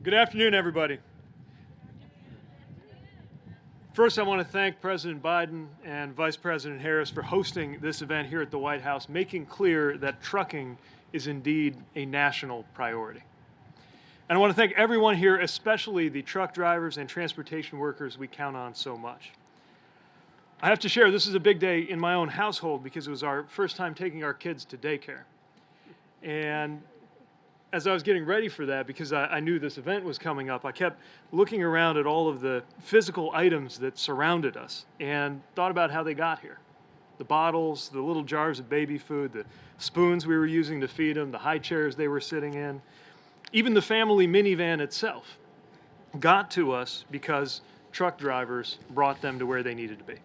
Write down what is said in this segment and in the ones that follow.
Good afternoon, everybody. First, I want to thank President Biden and Vice President Harris for hosting this event here at the White House, making clear that trucking is indeed a national priority. And I want to thank everyone here, especially the truck drivers and transportation workers we count on so much. I have to share, this is a big day in my own household because it was our first time taking our kids to daycare. And as I was getting ready for that, because I knew this event was coming up, I kept looking around at all of the physical items that surrounded us and thought about how they got here. The bottles, the little jars of baby food, the spoons we were using to feed them, the high chairs they were sitting in, even the family minivan itself got to us because truck drivers brought them to where they needed to be.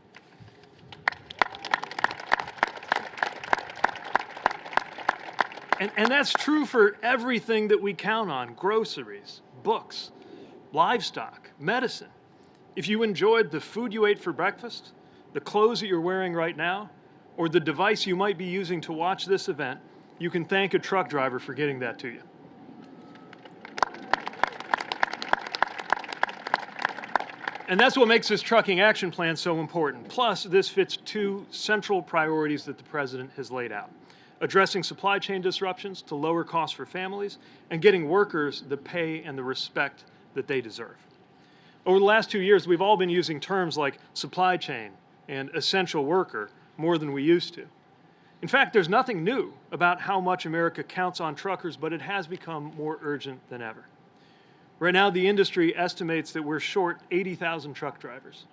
And that's true for everything that we count on: groceries, books, livestock, medicine. If you enjoyed the food you ate for breakfast, the clothes that you're wearing right now, or the device you might be using to watch this event, you can thank a truck driver for getting that to you. And that's what makes this trucking action plan so important. Plus, this fits two central priorities that the President has laid out: addressing supply chain disruptions to lower costs for families, and getting workers the pay and the respect that they deserve. Over the last 2 years, we've all been using terms like supply chain and essential worker more than we used to. In fact, there's nothing new about how much America counts on truckers, but it has become more urgent than ever. Right now, the industry estimates that we're short 80,000 truck drivers,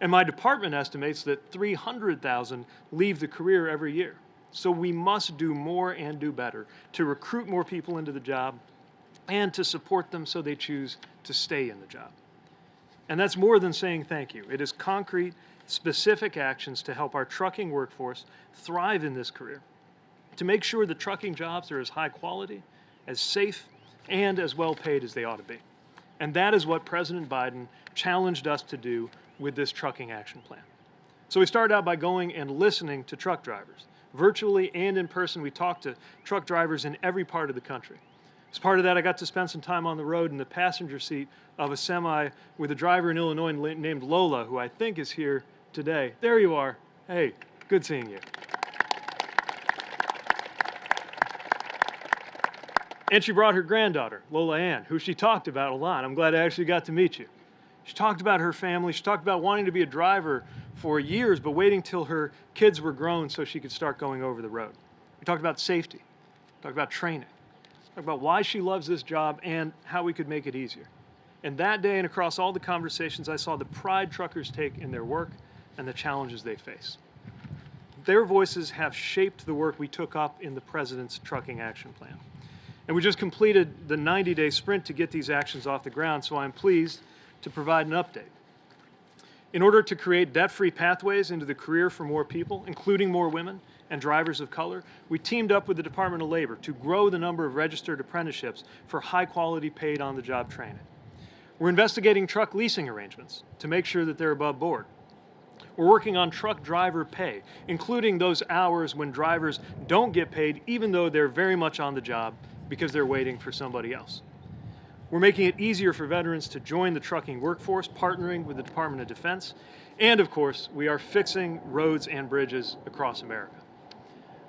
and my department estimates that 300,000 leave the career every year. So we must do more and do better to recruit more people into the job and to support them so they choose to stay in the job. And that's more than saying thank you. It is concrete, specific actions to help our trucking workforce thrive in this career, to make sure the trucking jobs are as high quality, as safe, and as well paid as they ought to be. And that is what President Biden challenged us to do with this trucking action plan. So we started out by going and listening to truck drivers. Virtually and in person, we talked to truck drivers in every part of the country. As part of that, I got to spend some time on the road in the passenger seat of a semi with a driver in Illinois named Lola, who I think is here today. There you are. Hey, good seeing you. And she brought her granddaughter, Lola Ann, who she talked about a lot. I'm glad I actually got to meet you. She talked about her family. She talked about wanting to be a driver for years, but waiting till her kids were grown so she could start going over the road. We talked about safety, talked about training, talked about why she loves this job and how we could make it easier. And that day and across all the conversations, I saw the pride truckers take in their work and the challenges they face. Their voices have shaped the work we took up in the President's Trucking Action Plan. And we just completed the 90-day sprint to get these actions off the ground, so I'm pleased to provide an update. In order to create debt-free pathways into the career for more people, including more women and drivers of color, we teamed up with the Department of Labor to grow the number of registered apprenticeships for high-quality paid on-the-job training. We're investigating truck leasing arrangements to make sure that they're above board. We're working on truck driver pay, including those hours when drivers don't get paid even though they're very much on the job because they're waiting for somebody else. We're making it easier for veterans to join the trucking workforce, partnering with the Department of Defense. And of course, we are fixing roads and bridges across America.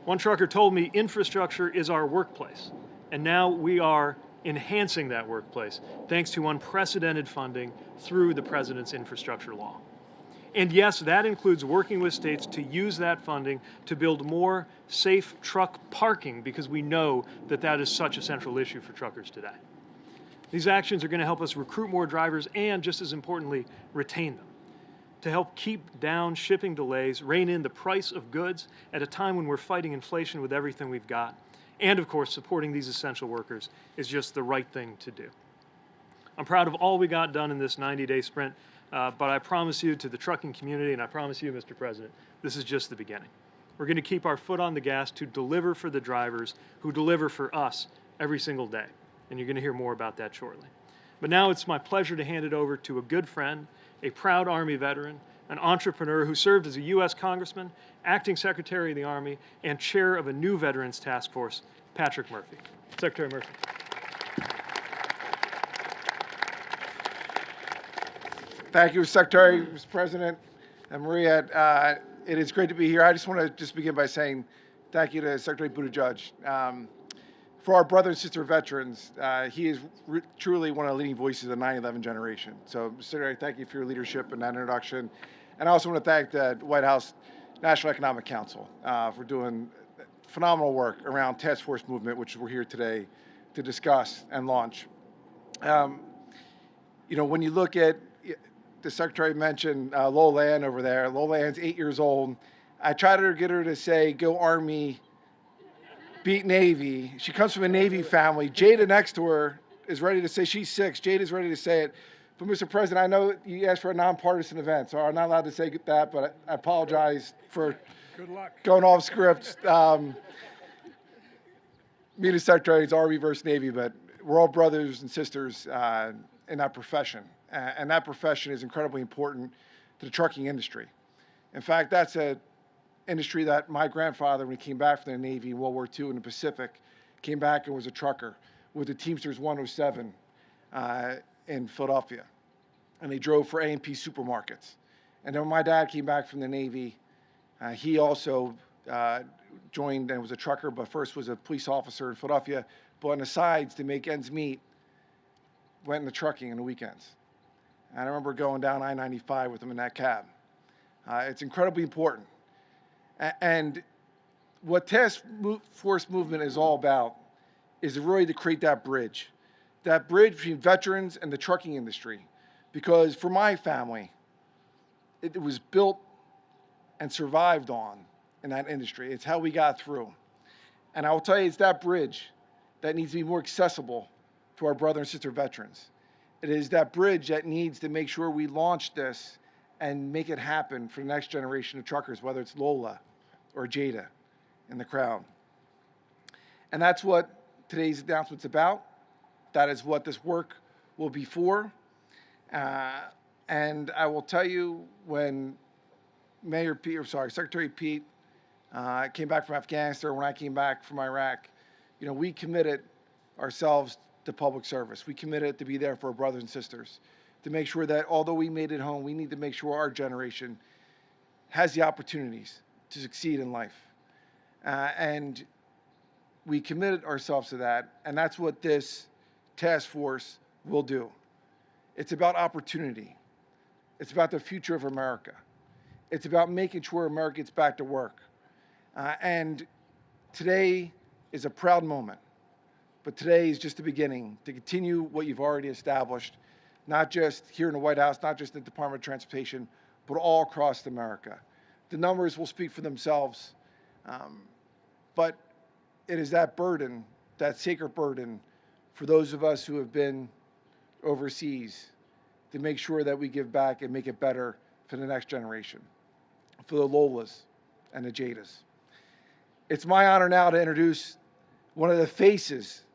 One trucker told me infrastructure is our workplace. And now we are enhancing that workplace thanks to unprecedented funding through the President's infrastructure law. And yes, that includes working with states to use that funding to build more safe truck parking, because we know that that is such a central issue for truckers today. These actions are going to help us recruit more drivers and, just as importantly, retain them, to help keep down shipping delays, rein in the price of goods at a time when we're fighting inflation with everything we've got. And of course, supporting these essential workers is just the right thing to do. I'm proud of all we got done in this 90-day sprint, but I promise you, to the trucking community, and I promise you, Mr. President, this is just the beginning. We're going to keep our foot on the gas to deliver for the drivers who deliver for us every single day. And you're going to hear more about that shortly. But now it's my pleasure to hand it over to a good friend, a proud Army veteran, an entrepreneur who served as a U.S. Congressman, Acting Secretary of the Army, and chair of a new Veterans Task Force, Patrick Murphy. Secretary Murphy. Thank you, Secretary, Mr. President, and Maria. It is great to be here. I just want to begin by saying thank you to Secretary Buttigieg. For our brother and sister veterans, he is truly one of the leading voices of the 9/11 generation. So, Secretary, thank you for your leadership and that introduction. And I also want to thank the White House National Economic Council for doing phenomenal work around task force movement, which we're here today to discuss and launch. When you look at, the Secretary mentioned Lola Ann over there. Lola Ann's 8 years old. I tried to get her to say, go Army, beat Navy. She comes from a Navy family. Jada next to her is ready to say, she's 6. Jada's ready to say it. But Mr. President, I know you asked for a nonpartisan event, so I'm not allowed to say that, but I apologize for going off script. Me and the Secretary, it's Army versus Navy, but we're all brothers and sisters in that profession. And that profession is incredibly important to the trucking industry. In fact, that's an industry that my grandfather, when he came back from the Navy in World War II in the Pacific, came back and was a trucker with the Teamsters 107 in Philadelphia. And they drove for A&P supermarkets. And then when my dad came back from the Navy, he also joined and was a trucker, but first was a police officer in Philadelphia, but on the sides to make ends meet, went into trucking on the weekends. And I remember going down I-95 with him in that cab. It's incredibly important. And what task force movement is all about is really to create that bridge between veterans and the trucking industry. Because for my family, it was built and survived on in that industry. It's how we got through. And I will tell you, it's that bridge that needs to be more accessible to our brother and sister veterans. It is that bridge that needs to make sure we launch this and make it happen for the next generation of truckers, whether it's Lola or Jada in the crowd. And that's what today's announcement's about. That is what this work will be for. And I will tell you, when Secretary Pete came back from Afghanistan, when I came back from Iraq, we committed ourselves to public service. We committed to be there for our brothers and sisters, to make sure that although we made it home, we need to make sure our generation has the opportunities to succeed in life. And we committed ourselves to that, and that's what this task force will do. It's about opportunity. It's about the future of America. It's about making sure America gets back to work. And today is a proud moment. But today is just the beginning to continue what you've already established, not just here in the White House, not just in the Department of Transportation, but all across America. The numbers will speak for themselves, but it is that burden, that sacred burden, for those of us who have been overseas, to make sure that we give back and make it better for the next generation, for the Lolas and the Jadas. It's my honor now to introduce one of the faces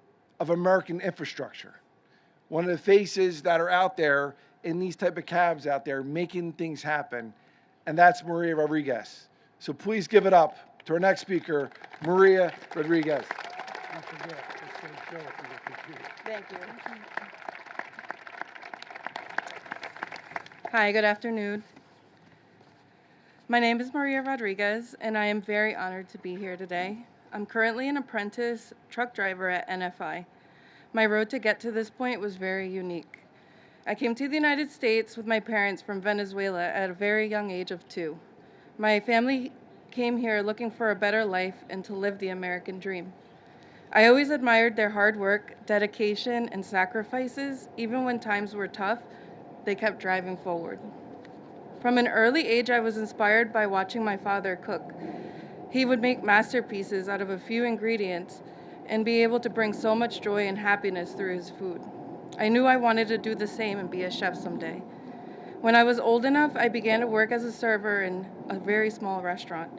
of American infrastructure, one of the faces that are out there in these type of cabs out there making things happen, and that's Maria Rodriguez. So please give it up to our next speaker, Maria Rodriguez. Thank you. Hi, good afternoon. My name is Maria Rodriguez, and I am very honored to be here today. I'm currently an apprentice truck driver at NFI. My road to get to this point was very unique. I came to the United States with my parents from Venezuela at a very young age of 2. My family came here looking for a better life and to live the American dream. I always admired their hard work, dedication, and sacrifices. Even when times were tough, they kept driving forward. From an early age, I was inspired by watching my father cook. He would make masterpieces out of a few ingredients and be able to bring so much joy and happiness through his food. I knew I wanted to do the same and be a chef someday. When I was old enough, I began to work as a server in a very small restaurant.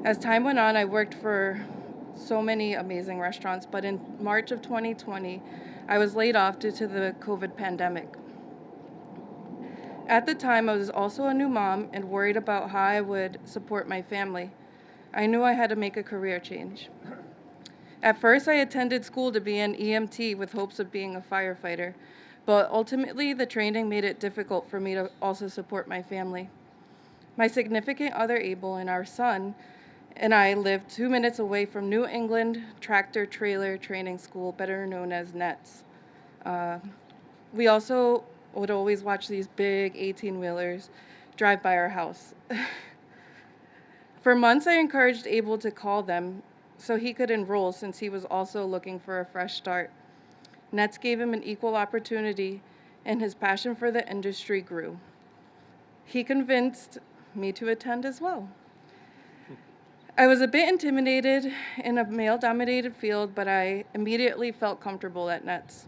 As time went on, I worked for so many amazing restaurants, but in March of 2020, I was laid off due to the COVID pandemic. At the time, I was also a new mom and worried about how I would support my family. I knew I had to make a career change. At first, I attended school to be an EMT with hopes of being a firefighter, but ultimately the training made it difficult for me to also support my family. My significant other, Abel, and our son and I live 2 minutes away from New England Tractor Trailer Training School, better known as NETS. We also would always watch these big 18-wheelers drive by our house. For months, I encouraged Abel to call them so he could enroll, since he was also looking for a fresh start. NETS gave him an equal opportunity, and his passion for the industry grew. He convinced me to attend as well. I was a bit intimidated in a male-dominated field, but I immediately felt comfortable at NETS.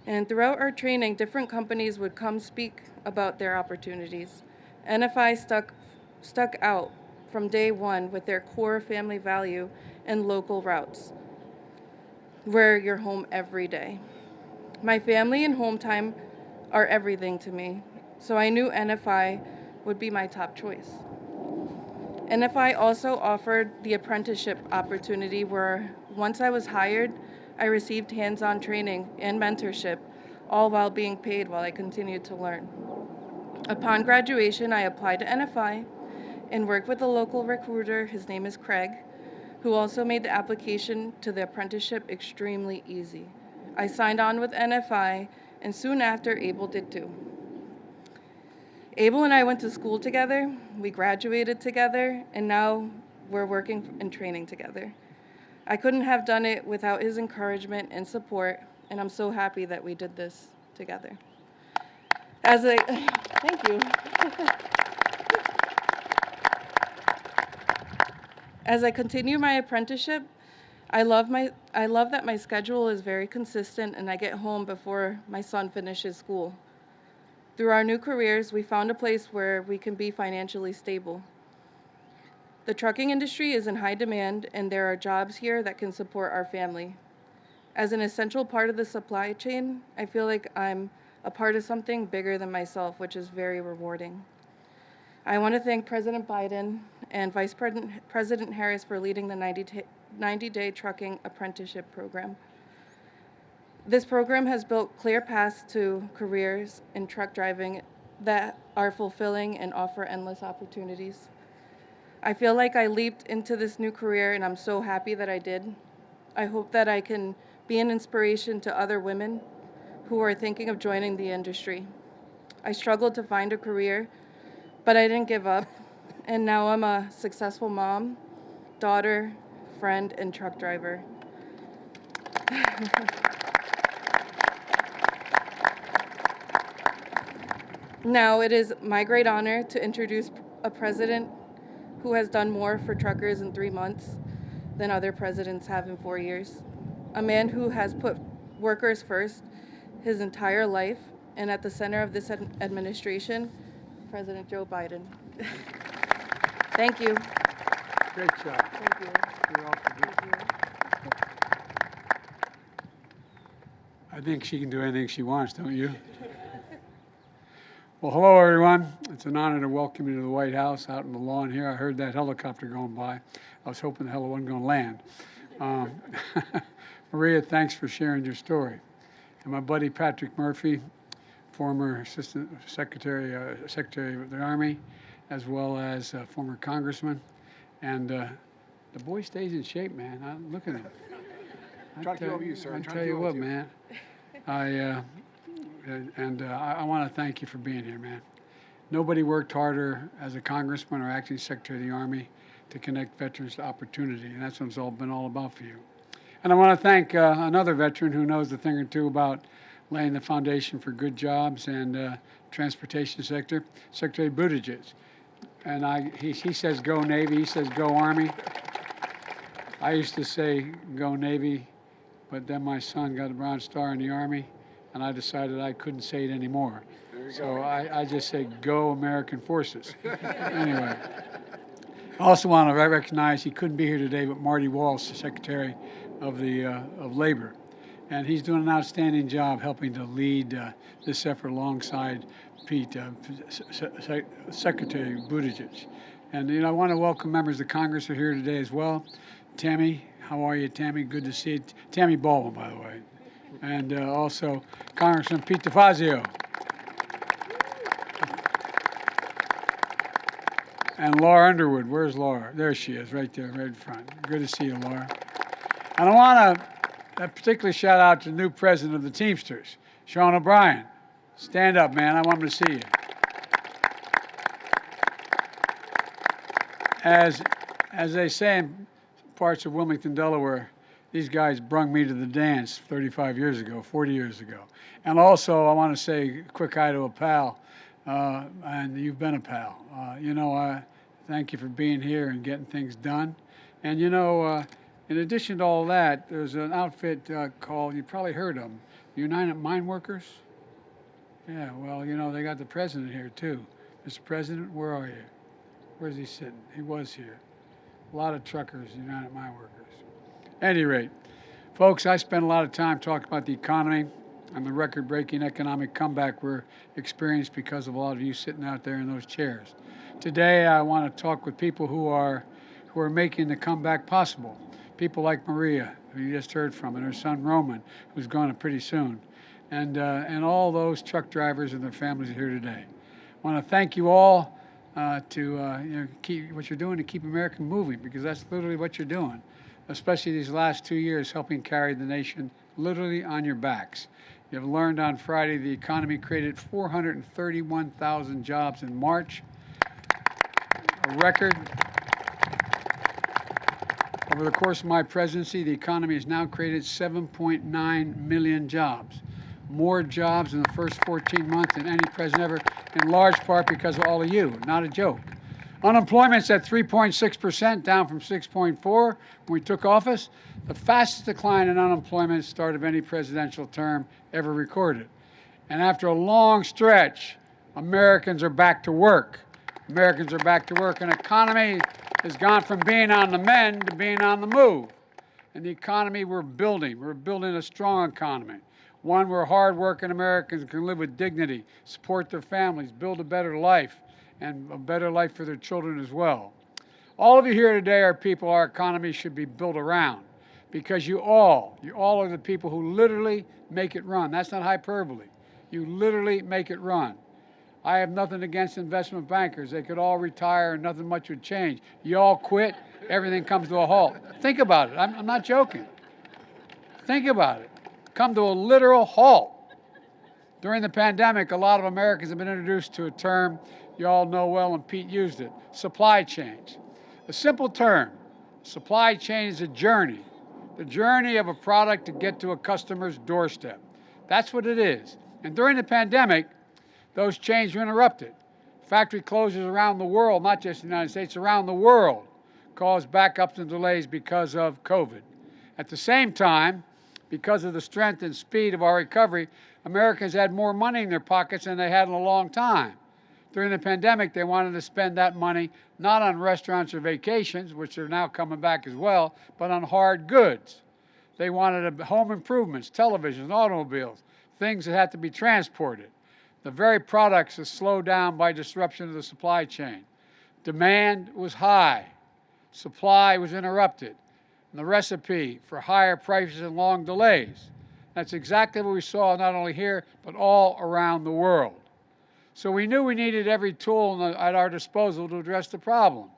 And throughout our training, different companies would come speak about their opportunities. NFI stuck out from day one with their core family value and local routes, where you're home every day. My family and home time are everything to me, so I knew NFI would be my top choice. NFI also offered the apprenticeship opportunity where once I was hired, I received hands-on training and mentorship, all while being paid while I continued to learn. Upon graduation, I applied to NFI and worked with a local recruiter, his name is Craig, who also made the application to the apprenticeship extremely easy. I signed on with NFI, and soon after, Abel did too. Abel and I went to school together, we graduated together, and now we're working and training together. I couldn't have done it without his encouragement and support, and I'm so happy that we did this together. Thank you. As I continue my apprenticeship, I love that my schedule is very consistent and I get home before my son finishes school. Through our new careers, we found a place where we can be financially stable. The trucking industry is in high demand, and there are jobs here that can support our family. As an essential part of the supply chain, I feel like I'm a part of something bigger than myself, which is very rewarding. I want to thank President Biden and Vice President Harris for leading the 90-day trucking apprenticeship program. This program has built clear paths to careers in truck driving that are fulfilling and offer endless opportunities. I feel like I leaped into this new career, and I'm so happy that I did. I hope that I can be an inspiration to other women who are thinking of joining the industry. I struggled to find a career, but I didn't give up, and now I'm a successful mom, daughter, friend, and truck driver. Now it is my great honor to introduce a president who has done more for truckers in 3 months than other presidents have in 4 years. A man who has put workers first his entire life, and at the center of this administration, President Joe Biden. Thank you. Great job. Thank you. You're all Thank you. I think she can do anything she wants, don't you? Well, hello, everyone. It's an honor to welcome you to the White House out on the lawn here. I heard that helicopter going by. I was hoping the hell it wasn't going to land. Maria, thanks for sharing your story. And my buddy Patrick Murphy, former Assistant Secretary of the Army, as well as former Congressman. And the boy stays in shape, man. Look at him. Trying to keep up with you, sir. I tell you what, man. I want to thank you for being here, man. Nobody worked harder as a congressman or acting secretary of the Army to connect veterans to opportunity, and that's what it's all been all about for you. And I want to thank another veteran who knows a thing or two about laying the foundation for good jobs and transportation sector, Secretary Buttigieg. And he says go Navy, he says go Army. I used to say go Navy, but then my son got a Bronze Star in the Army, and I decided I couldn't say it anymore. So I just say go American Forces. Anyway, I also want to recognize he couldn't be here today, but Marty Walsh, Secretary of Labor. And he's doing an outstanding job helping to lead this effort alongside Pete, Secretary Buttigieg. And I want to welcome members of Congress who are here today as well. Tammy, how are you, Tammy? Good to see you. Tammy Baldwin, by the way. And also Congressman Pete DeFazio. And Laura Underwood. Where's Laura? There she is, right there, right in front. Good to see you, Laura. And I want to particularly shout out to the new president of the Teamsters, Sean O'Brien. Stand up, man. I want him to see you. As they say in parts of Wilmington, Delaware, these guys brung me to the dance 35 years ago, 40 years ago. And also, I want to say a quick hi to a pal, and you've been a pal. Thank you for being here and getting things done. And in addition to all that, there's an outfit called, you probably heard of them, United Mine Workers. Yeah, well, they got the president here too. Mr. President, where are you? Where's he sitting? He was here. A lot of truckers, United Mine Workers. At any rate, folks, I spent a lot of time talking about the economy and the record-breaking economic comeback we're experiencing because of a lot of you sitting out there in those chairs. Today, I want to talk with people who are making the comeback possible. People like Maria, who you just heard from, and her son Roman, who's going pretty soon, and all those truck drivers and their families are here today. I want to thank you all to keep what you're doing to keep America moving, because that's literally what you're doing, especially these last 2 years, helping carry the nation literally on your backs. You have learned on Friday the economy created 431,000 jobs in March, a record. Over the course of my presidency, the economy has now created 7.9 million jobs, more jobs in the first 14 months than any president ever, in large part because of all of you. Not a joke. Unemployment's at 3.6%, down from 6.4 when we took office, the fastest decline in unemployment start of any presidential term ever recorded. And after a long stretch, Americans are back to work. Americans are back to work. An economy has gone from being on the mend to being on the move. And the economy we're building a strong economy, one where hard-working Americans can live with dignity, support their families, build a better life, and a better life for their children as well. All of you here today are people our economy should be built around, because you all are the people who literally make it run. That's not hyperbole. You literally make it run. I have nothing against investment bankers. They could all retire and nothing much would change. You all quit, everything comes to a halt. Think about it. I'm not joking. Think about it. Come to a literal halt. During the pandemic, a lot of Americans have been introduced to a term you all know well, and Pete used it, supply chains. A simple term. Supply chain is a journey, the journey of a product to get to a customer's doorstep. That's what it is. And during the pandemic, those chains were interrupted. Factory closures around the world, not just the United States, around the world, caused backups and delays because of COVID. At the same time, because of the strength and speed of our recovery, Americans had more money in their pockets than they had in a long time. During the pandemic, they wanted to spend that money not on restaurants or vacations, which are now coming back as well, but on hard goods. They wanted home improvements, televisions, automobiles, things that had to be transported. The very products that slowed down by disruption of the supply chain. Demand was high. Supply was interrupted. And the recipe for higher prices and long delays. That's exactly what we saw not only here, but all around the world. So we knew we needed every tool at our disposal to address the problem.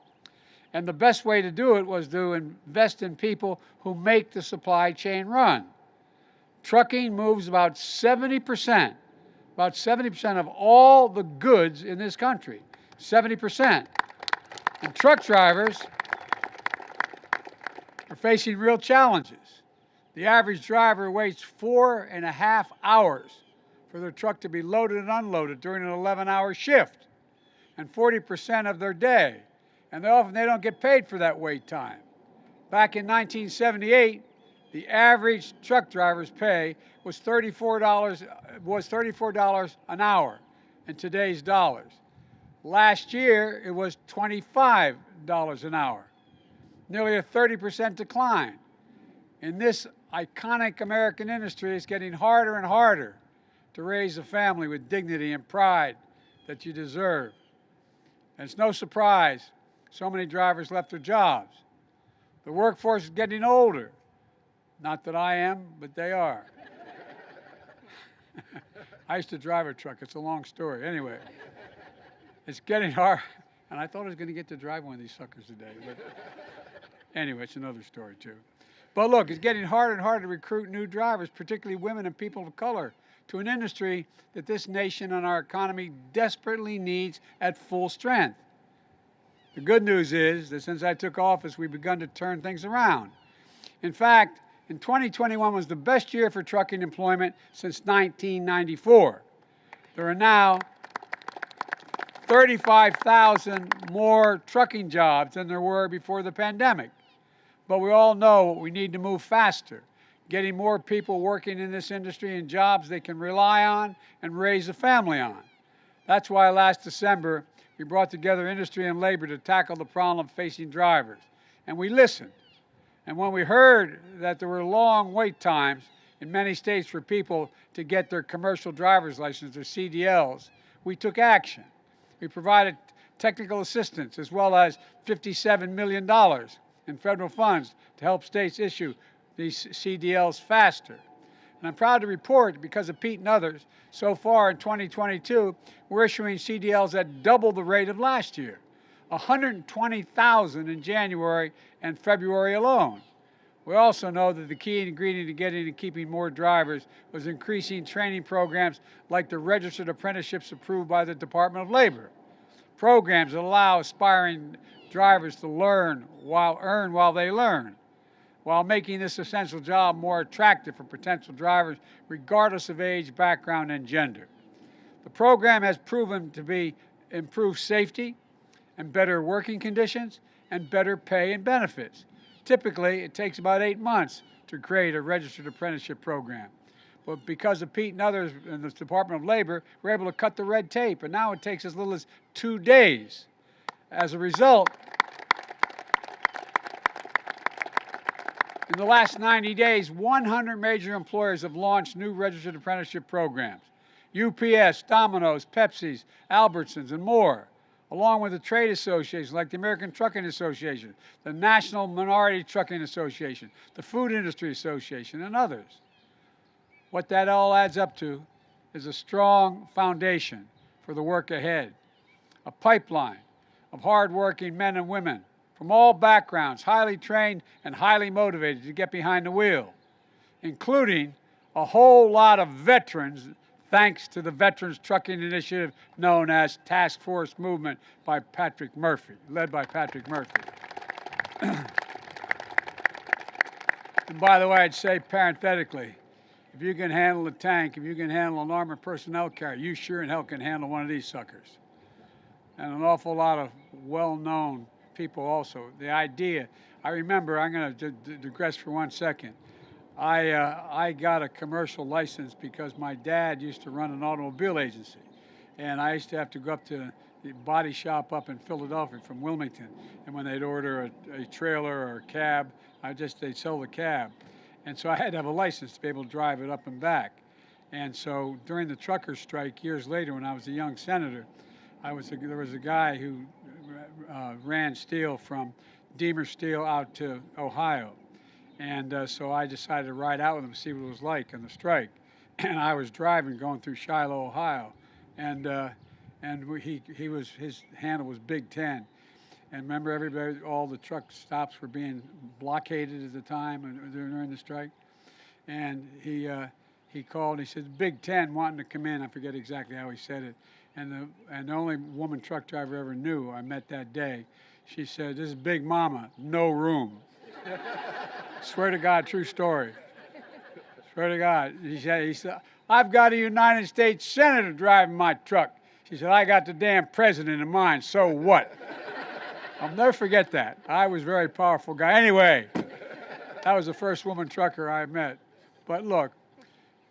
And the best way to do it was to invest in people who make the supply chain run. Trucking moves about 70% of all the goods in this country, 70%. And truck drivers are facing real challenges. The average driver waits 4.5 hours for their truck to be loaded and unloaded during an 11-hour shift, and 40% of their day. And often they don't get paid for that wait time. Back in 1978, the average truck driver's pay was $34 an hour in today's dollars. Last year, it was $25 an hour, nearly a 30% decline. In this iconic American industry, it's getting harder and harder to raise a family with dignity and pride that you deserve. And it's no surprise so many drivers left their jobs. The workforce is getting older. Not that I am, but they are. I used to drive a truck. It's a long story. Anyway, it's getting hard. And I thought I was going to get to drive one of these suckers today. But anyway, it's another story, too. But look, it's getting harder and harder to recruit new drivers, particularly women and people of color, to an industry that this nation and our economy desperately needs at full strength. The good news is that since I took office, we've begun to turn things around. In fact, in 2021 was the best year for trucking employment since 1994. There are now 35,000 more trucking jobs than there were before the pandemic. But we all know we need to move faster, getting more people working in this industry in jobs they can rely on and raise a family on. That's why last December, we brought together industry and labor to tackle the problem facing drivers. And we listened. And when we heard that there were long wait times in many states for people to get their commercial driver's license, their CDLs, we took action. We provided technical assistance as well as $57 million in federal funds to help states issue these CDLs faster. And I'm proud to report, because of Pete and others, so far in 2022, we're issuing CDLs at double the rate of last year, 120,000 in January and February alone. We also know that the key ingredient to getting and keeping more drivers was increasing training programs like the registered apprenticeships approved by the Department of Labor. Programs that allow aspiring drivers to earn while they learn, while making this essential job more attractive for potential drivers regardless of age, background, and gender. The program has proven to be improved safety and better working conditions and better pay and benefits. Typically, it takes about 8 months to create a registered apprenticeship program. But because of Pete and others in the Department of Labor, we're able to cut the red tape, and now it takes as little as 2 days. As a result, in the last 90 days, 100 major employers have launched new registered apprenticeship programs. UPS, Domino's, Pepsi's, Albertsons, and more, along with the trade associations like the American Trucking Association, the National Minority Trucking Association, the Food Industry Association, and others. What that all adds up to is a strong foundation for the work ahead, a pipeline of hardworking men and women from all backgrounds, highly trained and highly motivated to get behind the wheel, including a whole lot of veterans, thanks to the Veterans Trucking Initiative known as Task Force Movement by Patrick Murphy, led by Patrick Murphy. And by the way, I'd say parenthetically, if you can handle a tank, if you can handle an armored personnel carrier, you sure in hell can handle one of these suckers. And an awful lot of well-known people also. The idea, I remember, I'm going to digress for 1 second. I got a commercial license because my dad used to run an automobile agency. And I used to have to go up to the body shop up in Philadelphia from Wilmington. And when they'd order a trailer or a cab, they'd sell the cab. And so I had to have a license to be able to drive it up and back. And so during the trucker strike years later, when I was a young senator, there was a guy who ran steel from Deemer Steel out to Ohio. And so I decided to ride out with him, see what it was like on the strike. And I was driving, going through Shiloh, Ohio. And his handle was Big 10. And remember, everybody, all the truck stops were being blockaded at the time during the strike. And he called. He said, Big 10 wanting to come in. I forget exactly how he said it. And the only woman truck driver I ever knew I met that day, she said, "This is Big Mama, no room." Swear to God, true story. Swear to God. He said, "I've got a United States Senator driving my truck." She said, "I got the damn president in mind, so what?" I'll never forget that. I was a very powerful guy. Anyway, that was the first woman trucker I met. But look,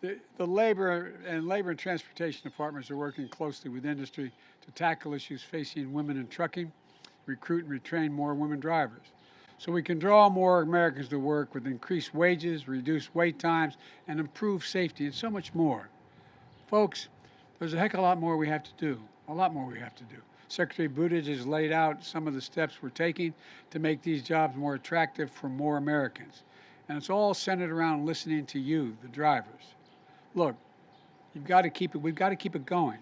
the labor and transportation departments are working closely with industry to tackle issues facing women in trucking, recruit and retrain more women drivers, so we can draw more Americans to work with increased wages, reduced wait times, and improved safety, and so much more. Folks, there's a heck of a lot more we have to do, a lot more we have to do. Secretary Buttigieg has laid out some of the steps we're taking to make these jobs more attractive for more Americans. And it's all centered around listening to you, the drivers. Look, We've got to keep it going.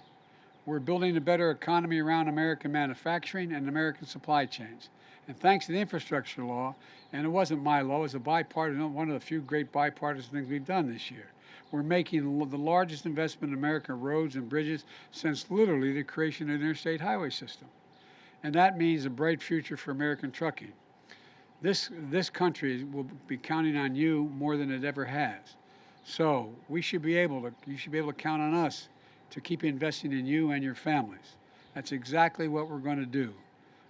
We're building a better economy around American manufacturing and American supply chains. And thanks to the infrastructure law, and it wasn't my law, it was a bipartisan, one of the few great bipartisan things we've done this year. We're making the largest investment in American roads and bridges since literally the creation of the interstate highway system. And that means a bright future for American trucking. This country will be counting on you more than it ever has. So you should be able to count on us to keep investing in you and your families. That's exactly what we're going to do.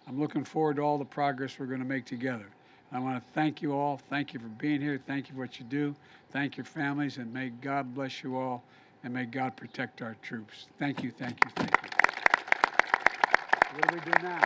I'm looking forward to all the progress we're going to make together. I want to thank you all. Thank you for being here. Thank you for what you do. Thank your families, and may God bless you all, and may God protect our troops. Thank you, thank you, thank you. What do we do now?